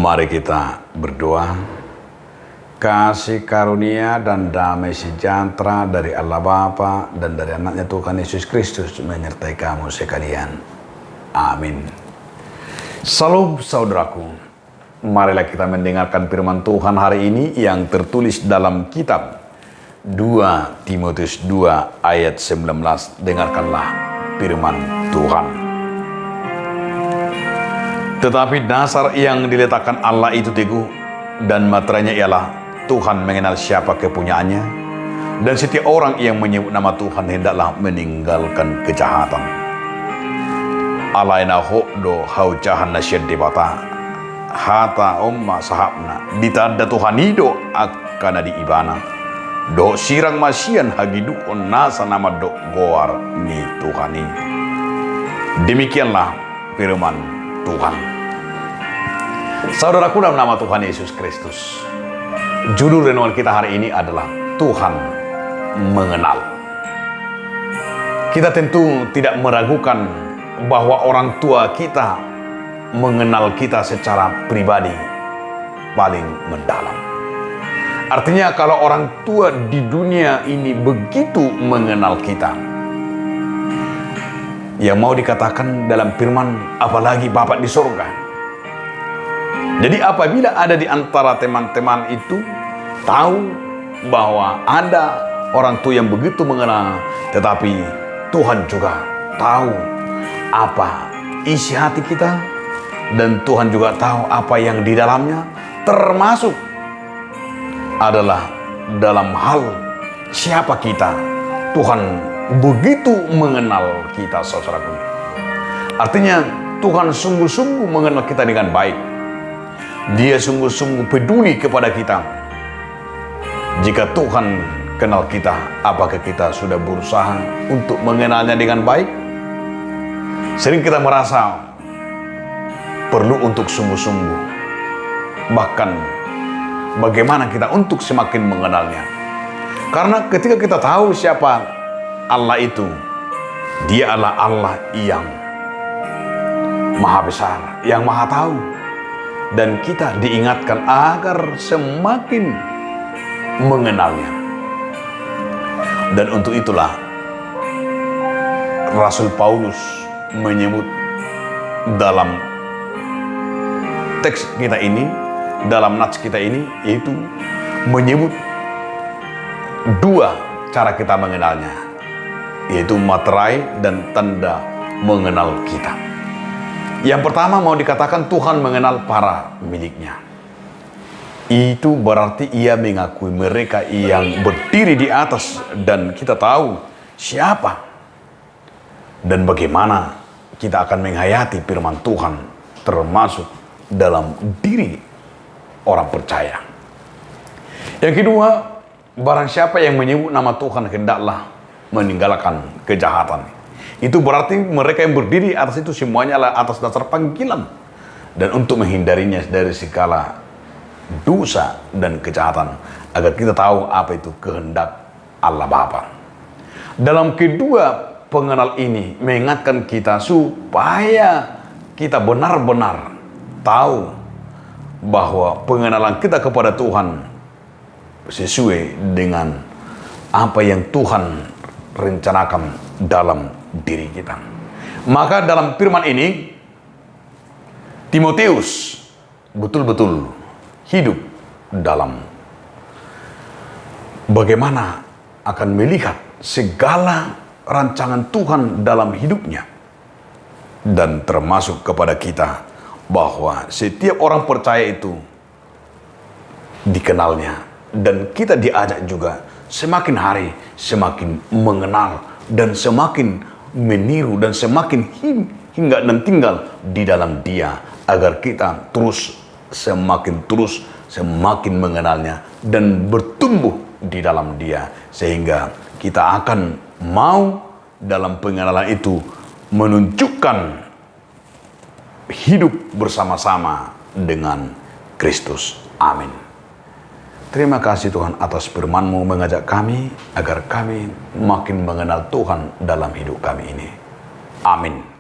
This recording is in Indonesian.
Mari kita berdoa. Kasih karunia dan damai sejahtera dari Allah Bapa dan dari anaknya Tuhan Yesus Kristus menyertai kamu sekalian. Amin. Salam saudaraku. Marilah kita mendengarkan firman Tuhan hari ini yang tertulis dalam kitab 2 Timotius 2 ayat 19. Dengarkanlah firman Tuhan. Tetapi dasar yang diletakkan Allah itu teguh, dan materainya ialah Tuhan mengenal siapa kepunyaannya, dan setiap orang yang menyebut nama Tuhan hendaklah meninggalkan kejahatan. Alaina hokdo haucahan nasyad dibata, hata omma sahabna, ditanda Tuhan hido akan diibana, do sirang masian hagidu nasa nama do goar ni Tuhani. Demikianlah firman Tuhan. Saudaraku, dalam nama Tuhan Yesus Kristus, judul renungan kita hari ini adalah Tuhan mengenal. Kita tentu tidak meragukan bahwa orang tua kita mengenal kita secara pribadi paling mendalam. Artinya kalau orang tua di dunia ini begitu mengenal kita, yang mau dikatakan dalam firman, apalagi Bapa di surga. Jadi apabila ada di antara teman-teman itu tahu bahwa ada orang tua yang begitu mengenal, tetapi Tuhan juga tahu apa isi hati kita, dan Tuhan juga tahu apa yang di dalamnya, termasuk adalah dalam hal siapa kita. Tuhan begitu mengenal kita, saudaraku. Artinya Tuhan sungguh-sungguh mengenal kita dengan baik. Dia sungguh-sungguh peduli kepada kita. Jika Tuhan kenal kita, apakah kita sudah berusaha untuk mengenalnya dengan baik? Sering kita merasa perlu untuk sungguh-sungguh. Bahkan bagaimana kita untuk semakin mengenalnya? Karena ketika kita tahu siapa Allah itu, Dia adalah Allah yang Maha Besar, yang Maha Tahu. Dan kita diingatkan agar semakin mengenalnya. Dan untuk itulah Rasul Paulus menyebut dalam teks kita ini, dalam nats kita ini, yaitu menyebut dua cara kita mengenalnya, yaitu materai dan tanda mengenal kita. Yang pertama mau dikatakan Tuhan mengenal para miliknya. Itu berarti Ia mengakui mereka yang berdiri di atas, dan kita tahu siapa dan bagaimana kita akan menghayati firman Tuhan, termasuk dalam diri orang percaya. Yang kedua, barang siapa yang menyebut nama Tuhan hendaklah meninggalkan kejahatan. Itu berarti mereka yang berdiri atas itu semuanya adalah atas dasar panggilan. Dan untuk menghindarinya dari segala dosa dan kejahatan. Agar kita tahu apa itu kehendak Allah Bapa. Dalam kedua pengenal ini mengingatkan kita supaya kita benar-benar tahu bahwa pengenalan kita kepada Tuhan sesuai dengan apa yang Tuhan rencanakan dalam diri kita. Maka dalam firman ini Timotius betul-betul hidup dalam bagaimana akan melihat segala rancangan Tuhan dalam hidupnya. Dan termasuk kepada kita bahwa setiap orang percaya itu dikenalnya. Dan kita diajak juga semakin hari semakin mengenal dan semakin meniru dan semakin hingga dan tinggal di dalam Dia. Agar kita semakin mengenalnya dan bertumbuh di dalam Dia. Sehingga kita akan mau dalam pengenalan itu menunjukkan hidup bersama-sama dengan Kristus. Amin. Terima kasih Tuhan atas firman-Mu mengajak kami agar kami makin mengenal Tuhan dalam hidup kami ini. Amin.